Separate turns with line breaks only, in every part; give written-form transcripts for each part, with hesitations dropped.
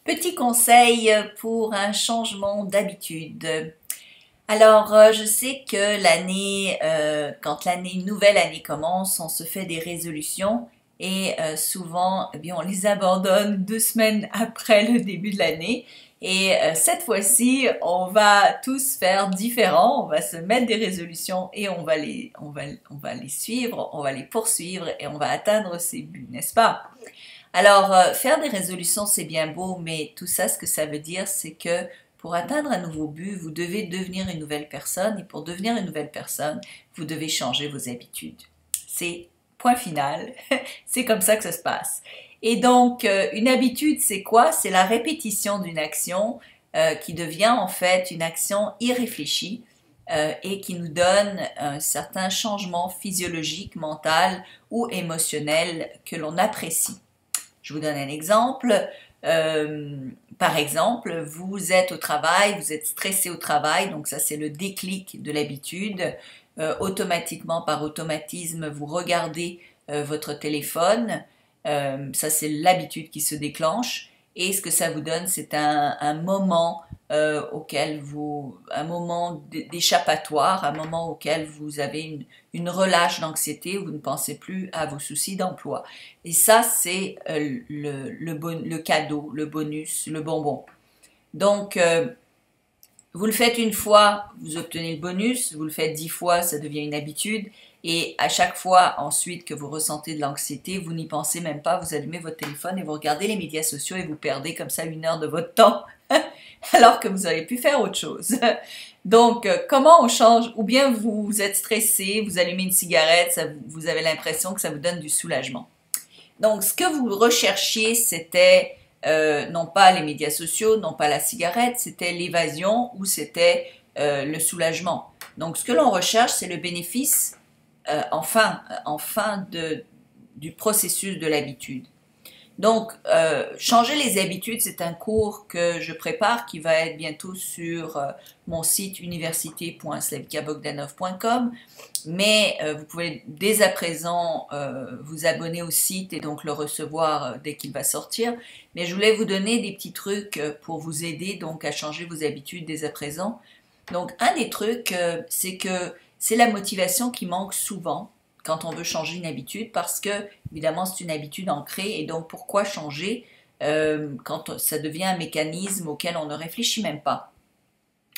Petit conseil pour un changement d'habitude. Alors, je sais que quand nouvelle année commence, on se fait des résolutions et souvent, eh bien, on les abandonne 2 semaines après le début de l'année. Et cette fois-ci, on va tous faire différent. On va se mettre des résolutions et on va les suivre, on va les poursuivre et on va atteindre ces buts, n'est-ce pas? Alors, faire des résolutions, c'est bien beau, mais tout ça, ce que ça veut dire, c'est que pour atteindre un nouveau but, vous devez devenir une nouvelle personne, et pour devenir une nouvelle personne, vous devez changer vos habitudes. C'est point final, c'est comme ça que ça se passe. Et donc, une habitude, c'est quoi? C'est la répétition d'une action qui devient en fait une action irréfléchie et qui nous donne un certain changement physiologique, mental ou émotionnel que l'on apprécie. Je vous donne un exemple. Par exemple, vous êtes au travail, vous êtes stressé au travail, donc ça c'est le déclic de l'habitude. Automatiquement, par automatisme, vous regardez votre téléphone. Ça c'est l'habitude qui se déclenche. Et ce que ça vous donne, c'est un moment un moment d'échappatoire, un moment auquel vous avez une relâche d'anxiété, où vous ne pensez plus à vos soucis d'emploi. Et ça, c'est le cadeau, le bonus, le bonbon. Donc, vous le faites une fois, vous obtenez le bonus, vous le faites 10 fois, ça devient une habitude, et à chaque fois ensuite que vous ressentez de l'anxiété, vous n'y pensez même pas, vous allumez votre téléphone et vous regardez les médias sociaux et vous perdez comme ça 1 heure de votre temps, alors que vous auriez pu faire autre chose. Donc, comment on change? Ou bien vous êtes stressé, vous allumez une cigarette, vous avez l'impression que ça vous donne du soulagement. Donc, ce que vous recherchiez, c'était non pas les médias sociaux, non pas la cigarette, c'était l'évasion ou c'était le soulagement. Donc, ce que l'on recherche, c'est le bénéfice enfin du processus de l'habitude. Donc, changer les habitudes, c'est un cours que je prépare qui va être bientôt sur mon site université.slavicabogdanov.com. Mais vous pouvez dès à présent vous abonner au site et donc le recevoir dès qu'il va sortir. Mais je voulais vous donner des petits trucs pour vous aider donc à changer vos habitudes dès à présent. Donc, un des trucs, c'est que c'est la motivation qui manque souvent quand on veut changer une habitude parce que, évidemment, c'est une habitude ancrée et donc pourquoi changer quand ça devient un mécanisme auquel on ne réfléchit même pas.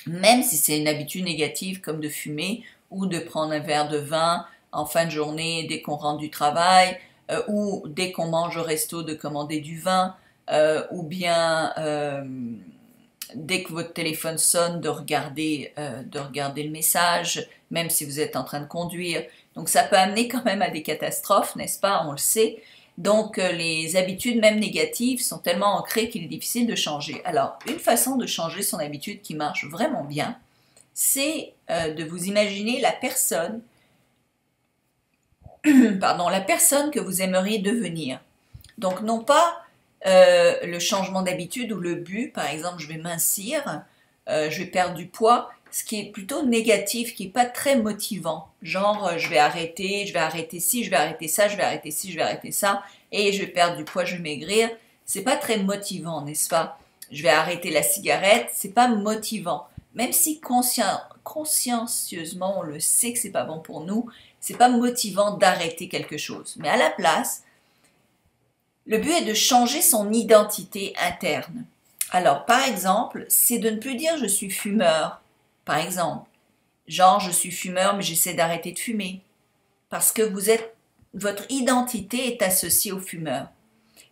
Même si c'est une habitude négative comme de fumer ou de prendre un verre de vin en fin de journée dès qu'on rentre du travail ou dès qu'on mange au resto de commander du vin ou bien dès que votre téléphone sonne de regarder le message même si vous êtes en train de conduire. Donc ça peut amener quand même à des catastrophes, n'est-ce pas? On le sait. Donc les habitudes même négatives sont tellement ancrées qu'il est difficile de changer. Alors une façon de changer son habitude qui marche vraiment bien, c'est de vous imaginer la personne, la personne que vous aimeriez devenir. Donc non pas le changement d'habitude ou le but, par exemple je vais mincir, je vais perdre du poids, ce qui est plutôt négatif, qui n'est pas très motivant. Genre, je vais arrêter ci, je vais arrêter ça, je vais arrêter ci, je vais arrêter ça, et je vais perdre du poids, je vais maigrir. C'est pas très motivant, n'est-ce pas? Je vais arrêter la cigarette, c'est pas motivant. Même si consciencieusement on le sait que c'est pas bon pour nous, c'est pas motivant d'arrêter quelque chose. Mais à la place, le but est de changer son identité interne. Alors, par exemple, c'est de ne plus dire je suis fumeur. Par exemple, genre je suis fumeur mais j'essaie d'arrêter de fumer. Parce que votre identité est associée au fumeur.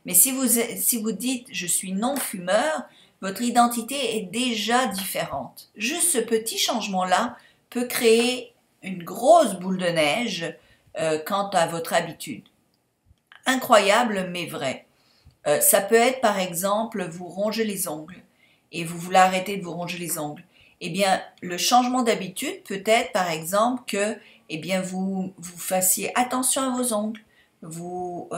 Mais si vous dites je suis non-fumeur, votre identité est déjà différente. Juste ce petit changement-là peut créer une grosse boule de neige quant à votre habitude. Incroyable mais vrai. Ça peut être par exemple vous rongez les ongles et vous voulez arrêter de vous ronger les ongles. Eh bien, le changement d'habitude peut être par exemple que eh bien, vous fassiez attention à vos ongles, vous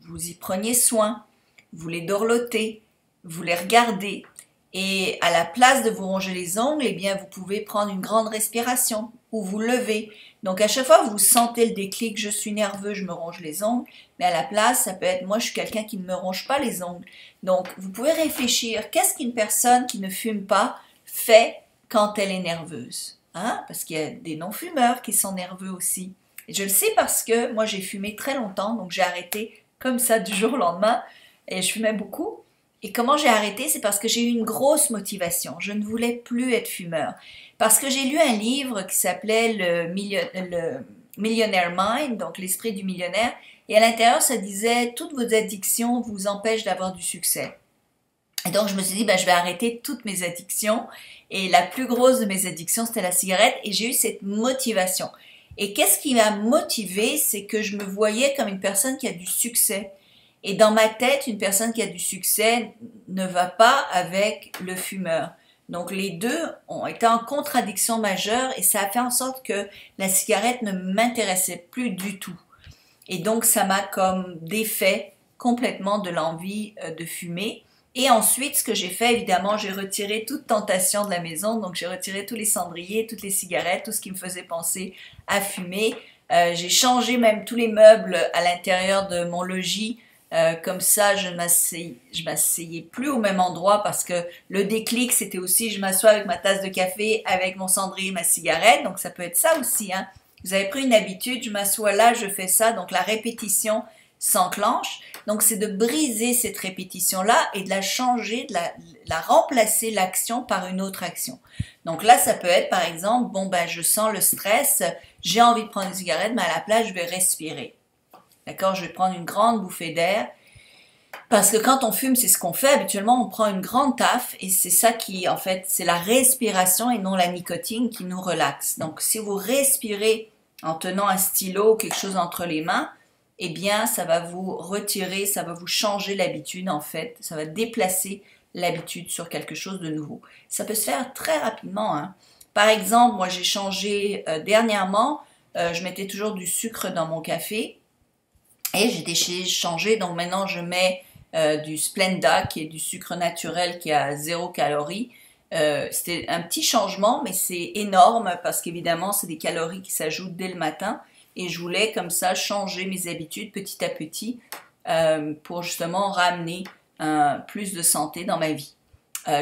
y preniez soin, vous les dorlotez, vous les regardez Et à la place de vous ronger les ongles, eh bien, vous pouvez prendre une grande respiration ou vous lever. Donc, à chaque fois que vous sentez le déclic, je suis nerveux, je me ronge les ongles, mais à la place, ça peut être, moi, je suis quelqu'un qui ne me ronge pas les ongles. Donc, vous pouvez réfléchir, qu'est-ce qu'une personne qui ne fume pas fait quand elle est nerveuse? Hein? Parce qu'il y a des non-fumeurs qui sont nerveux aussi. Et je le sais parce que moi, j'ai fumé très longtemps, donc j'ai arrêté comme ça du jour au lendemain, et je fumais beaucoup. Et comment j'ai arrêté? C'est parce que j'ai eu une grosse motivation. Je ne voulais plus être fumeur. Parce que j'ai lu un livre qui s'appelait le Millionaire Mind, donc l'esprit du millionnaire. Et à l'intérieur, ça disait, toutes vos addictions vous empêchent d'avoir du succès. Et donc, je me suis dit, ben, je vais arrêter toutes mes addictions. Et la plus grosse de mes addictions, c'était la cigarette. Et j'ai eu cette motivation. Et qu'est-ce qui m'a motivée? C'est que je me voyais comme une personne qui a du succès. Et dans ma tête, une personne qui a du succès ne va pas avec le fumeur. Donc les deux ont été en contradiction majeure et ça a fait en sorte que la cigarette ne m'intéressait plus du tout. Et donc ça m'a comme défait complètement de l'envie de fumer. Et ensuite, ce que j'ai fait, évidemment, j'ai retiré toute tentation de la maison. Donc j'ai retiré tous les cendriers, toutes les cigarettes, tout ce qui me faisait penser à fumer. J'ai changé même tous les meubles à l'intérieur de mon logis. Comme ça, je m'asseyais plus au même endroit parce que le déclic, c'était aussi, je m'assois avec ma tasse de café, avec mon cendrier, ma cigarette. Donc, ça peut être ça aussi, hein. Vous avez pris une habitude, je m'assois là, je fais ça. Donc, la répétition s'enclenche. Donc, c'est de briser cette répétition-là et de la changer, de la remplacer l'action par une autre action. Donc là, ça peut être, par exemple, bon, ben, je sens le stress, j'ai envie de prendre une cigarette, mais à la place, je vais respirer. D'accord, je vais prendre une grande bouffée d'air. Parce que quand on fume, c'est ce qu'on fait. Habituellement, on prend une grande taffe et c'est ça qui, en fait, c'est la respiration et non la nicotine qui nous relaxe. Donc, si vous respirez en tenant un stylo ou quelque chose entre les mains, eh bien, ça va vous retirer, ça va vous changer l'habitude, en fait. Ça va déplacer l'habitude sur quelque chose de nouveau. Ça peut se faire très rapidement, hein. Par exemple, moi, j'ai changé dernièrement, je mettais toujours du sucre dans mon café. Et j'ai changé, donc maintenant je mets du Splenda qui est du sucre naturel qui a 0 calories. C'était un petit changement, mais c'est énorme parce qu'évidemment c'est des calories qui s'ajoutent dès le matin. Et je voulais comme ça changer mes habitudes petit à petit pour justement ramener plus de santé dans ma vie.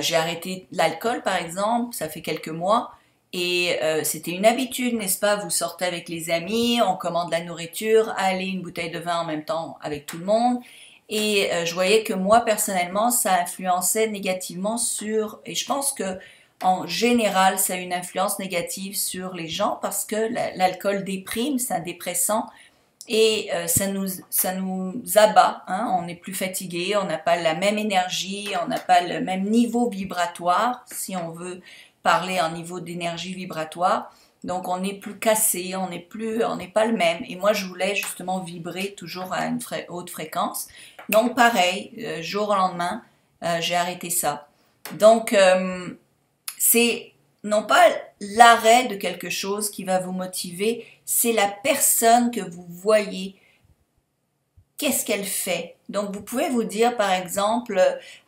J'ai arrêté l'alcool par exemple, ça fait quelques mois. Et c'était une habitude, n'est-ce pas? Vous sortez avec les amis, on commande la nourriture, allez, une bouteille de vin en même temps avec tout le monde. Et je voyais que moi, personnellement, ça influençait négativement sur... Et je pense que en général, ça a une influence négative sur les gens parce que l'alcool déprime, c'est un dépressant. Et ça nous abat, hein? On est plus fatigué, on n'a pas la même énergie, on n'a pas le même niveau vibratoire, si on veut parler en niveau d'énergie vibratoire. Donc on est plus cassé, on n'est pas le même. Et moi je voulais justement vibrer toujours à une haute fréquence. Donc pareil, jour au lendemain, j'ai arrêté ça. Donc c'est non pas l'arrêt de quelque chose qui va vous motiver, c'est la personne que vous voyez. Qu'est-ce qu'elle fait? Donc vous pouvez vous dire par exemple,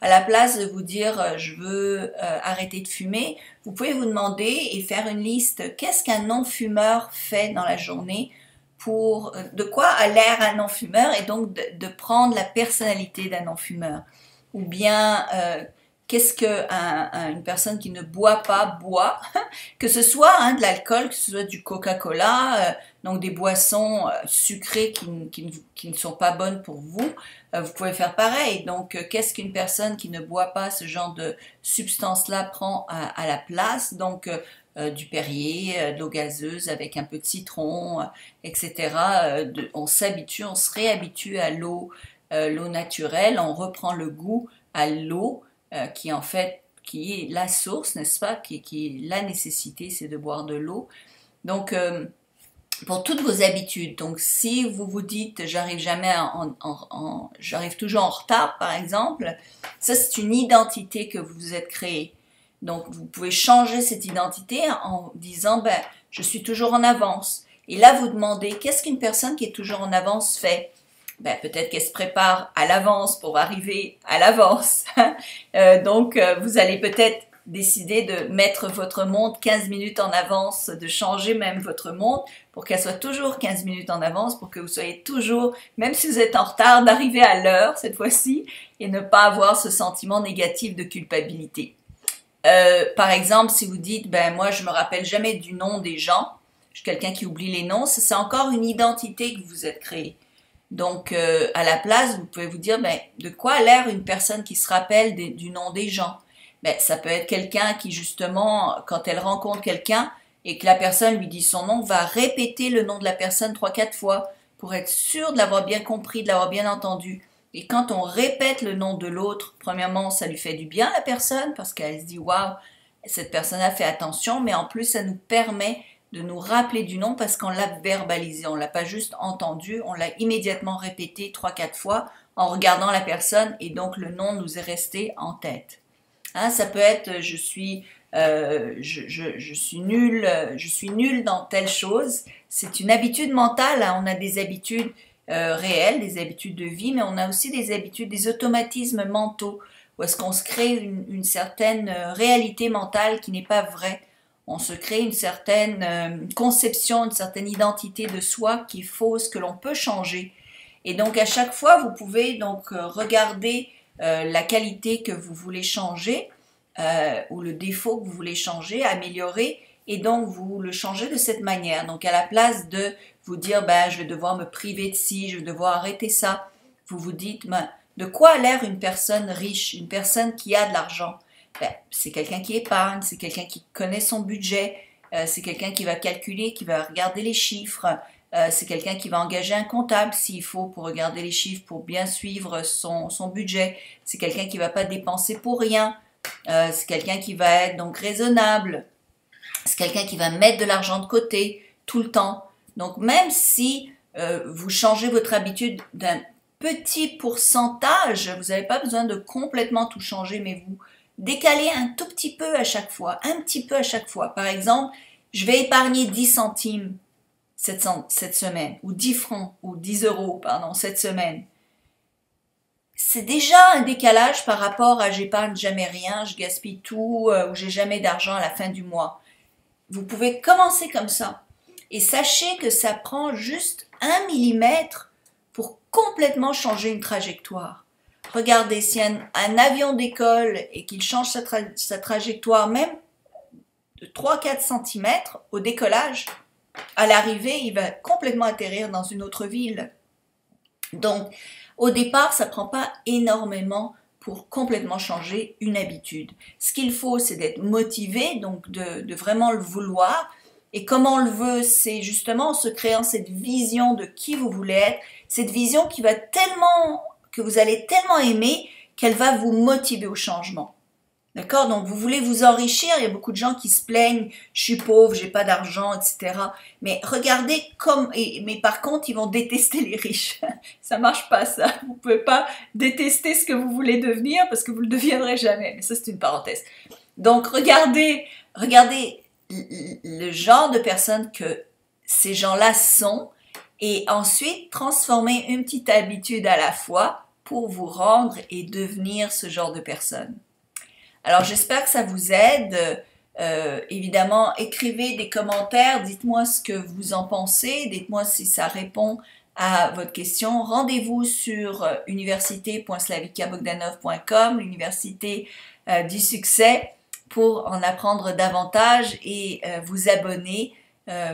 à la place de vous dire je veux arrêter de fumer, vous pouvez vous demander et faire une liste. Qu'est-ce qu'un non-fumeur fait dans la journée pour de quoi a l'air un non-fumeur et donc de prendre la personnalité d'un non-fumeur? Ou bien qu'est-ce qu'une personne qui ne boit pas boit, que ce soit hein, de l'alcool, que ce soit du Coca-Cola, donc des boissons sucrées qui ne sont pas bonnes pour vous, vous pouvez faire pareil. Donc, qu'est-ce qu'une personne qui ne boit pas ce genre de substance-là prend à la place? Donc, du Perrier, de l'eau gazeuse avec un peu de citron, etc. On s'habitue, on se réhabitue à l'eau naturelle, on reprend le goût à l'eau. Qui en fait, qui est la source, n'est-ce pas, qui est la nécessité, c'est de boire de l'eau. Donc, pour toutes vos habitudes, donc si vous vous dites, j'arrive jamais j'arrive toujours en retard, par exemple, ça c'est une identité que vous vous êtes créée. Donc, vous pouvez changer cette identité en disant, ben, je suis toujours en avance. Et là, vous demandez, qu'est-ce qu'une personne qui est toujours en avance fait? ben, peut-être qu'elle se prépare à l'avance pour arriver à l'avance. Donc, vous allez peut-être décider de mettre votre montre 15 minutes en avance, de changer même votre montre pour qu'elle soit toujours 15 minutes en avance, pour que vous soyez toujours, même si vous êtes en retard, d'arriver à l'heure cette fois-ci et ne pas avoir ce sentiment négatif de culpabilité. Par exemple, si vous dites, ben moi je me rappelle jamais du nom des gens, je suis quelqu'un qui oublie les noms, c'est encore une identité que vous êtes créée. Donc, à la place, vous pouvez vous dire, ben, de quoi a l'air une personne qui se rappelle du nom des gens? Ben, ça peut être quelqu'un qui, justement, quand elle rencontre quelqu'un et que la personne lui dit son nom, va répéter le nom de la personne 3-4 fois pour être sûr de l'avoir bien compris, de l'avoir bien entendu. Et quand on répète le nom de l'autre, premièrement, ça lui fait du bien à la personne parce qu'elle se dit, waouh, cette personne a fait attention, mais en plus, ça nous permet de nous rappeler du nom parce qu'on l'a verbalisé, on l'a pas juste entendu, on l'a immédiatement répété 3-4 fois en regardant la personne et donc le nom nous est resté en tête. Hein, ça peut être je suis nul dans telle chose. C'est une habitude mentale. Hein. On a des habitudes réelles, des habitudes de vie, mais on a aussi des habitudes, des automatismes mentaux où est-ce qu'on se crée une certaine réalité mentale qui n'est pas vraie. On se crée une certaine conception, une certaine identité de soi qui est fausse, que l'on peut changer. Et donc à chaque fois, vous pouvez donc regarder la qualité que vous voulez changer ou le défaut que vous voulez changer, améliorer, et donc vous le changez de cette manière. Donc à la place de vous dire ben, je vais devoir me priver de ci, je vais devoir arrêter ça, vous vous dites ben, de quoi a l'air une personne riche, une personne qui a de l'argent? Ben, c'est quelqu'un qui épargne, c'est quelqu'un qui connaît son budget, c'est quelqu'un qui va calculer, qui va regarder les chiffres, c'est quelqu'un qui va engager un comptable s'il faut pour regarder les chiffres, pour bien suivre son budget, c'est quelqu'un qui ne va pas dépenser pour rien, c'est quelqu'un qui va être donc raisonnable, c'est quelqu'un qui va mettre de l'argent de côté tout le temps. Donc même si vous changez votre habitude d'un petit pourcentage, vous n'avez pas besoin de complètement tout changer, mais vous décalez un tout petit peu à chaque fois, un petit peu à chaque fois. Par exemple, je vais épargner 10 centimes cette semaine, ou 10 francs, ou 10 euros, pardon, cette semaine. C'est déjà un décalage par rapport à j'épargne jamais rien, je gaspille tout, ou j'ai jamais d'argent à la fin du mois. Vous pouvez commencer comme ça. Et sachez que ça prend juste 1 millimètre pour complètement changer une trajectoire. Regardez, si un avion décolle et qu'il change sa trajectoire même de 3-4 cm au décollage, à l'arrivée, il va complètement atterrir dans une autre ville. Donc, au départ, ça ne prend pas énormément pour complètement changer une habitude. Ce qu'il faut, c'est d'être motivé, donc de vraiment le vouloir. Et comment on le veut, c'est justement en se créant cette vision de qui vous voulez être, cette vision qui va tellement, que vous allez tellement aimer, qu'elle va vous motiver au changement. D'accord? Donc, vous voulez vous enrichir. Il y a beaucoup de gens qui se plaignent. Je suis pauvre, j'ai pas d'argent, etc. Mais regardez mais par contre, ils vont détester les riches. Ça marche pas, ça. Vous pouvez pas détester ce que vous voulez devenir parce que vous le deviendrez jamais. Mais ça, c'est une parenthèse. Donc, regardez le genre de personnes que ces gens-là sont et ensuite transformer une petite habitude à la fois pour vous rendre et devenir ce genre de personne. Alors, j'espère que ça vous aide. Évidemment, écrivez des commentaires, dites-moi ce que vous en pensez, dites-moi si ça répond à votre question. Rendez-vous sur université.slavicabogdanov.com, l'université du succès, pour en apprendre davantage et vous abonner.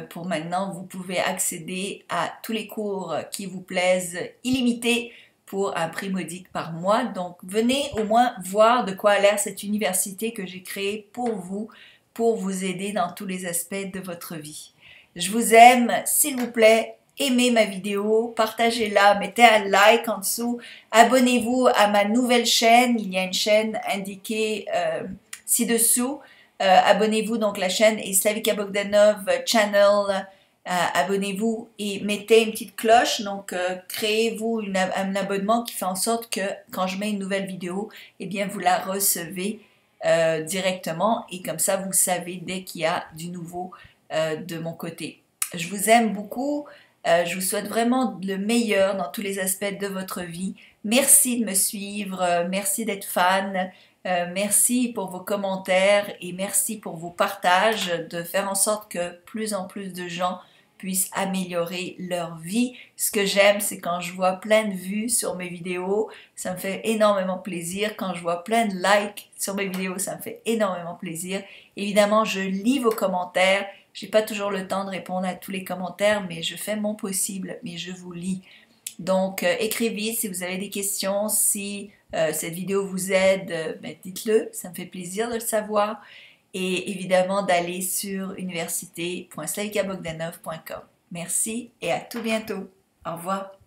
Pour maintenant, vous pouvez accéder à tous les cours qui vous plaisent, illimités, pour un prix modique par mois. Donc, venez au moins voir de quoi a l'air cette université que j'ai créée pour vous aider dans tous les aspects de votre vie. Je vous aime, s'il vous plaît, aimez ma vidéo, partagez-la, mettez un like en dessous, abonnez-vous à ma nouvelle chaîne, il y a une chaîne indiquée ci-dessous, abonnez-vous, donc la chaîne est Slavika Bogdanov Channel. Abonnez-vous et mettez une petite cloche, donc créez-vous un abonnement qui fait en sorte que quand je mets une nouvelle vidéo, eh bien vous la recevez directement et comme ça vous savez dès qu'il y a du nouveau de mon côté. Je vous aime beaucoup, Je vous souhaite vraiment le meilleur dans tous les aspects de votre vie. Merci de me suivre, merci d'être fan, merci pour vos commentaires et merci pour vos partages, de faire en sorte que plus en plus de gens puissent améliorer leur vie. Ce que j'aime, c'est quand je vois plein de vues sur mes vidéos, ça me fait énormément plaisir. Quand je vois plein de likes sur mes vidéos, ça me fait énormément plaisir. Évidemment, je lis vos commentaires. J'ai pas toujours le temps de répondre à tous les commentaires, mais je fais mon possible, mais je vous lis. Donc, écrivez si vous avez des questions, si cette vidéo vous aide, ben, dites-le, ça me fait plaisir de le savoir. Et évidemment d'aller sur université.slavicabogdanov.com. Merci et à tout bientôt. Au revoir.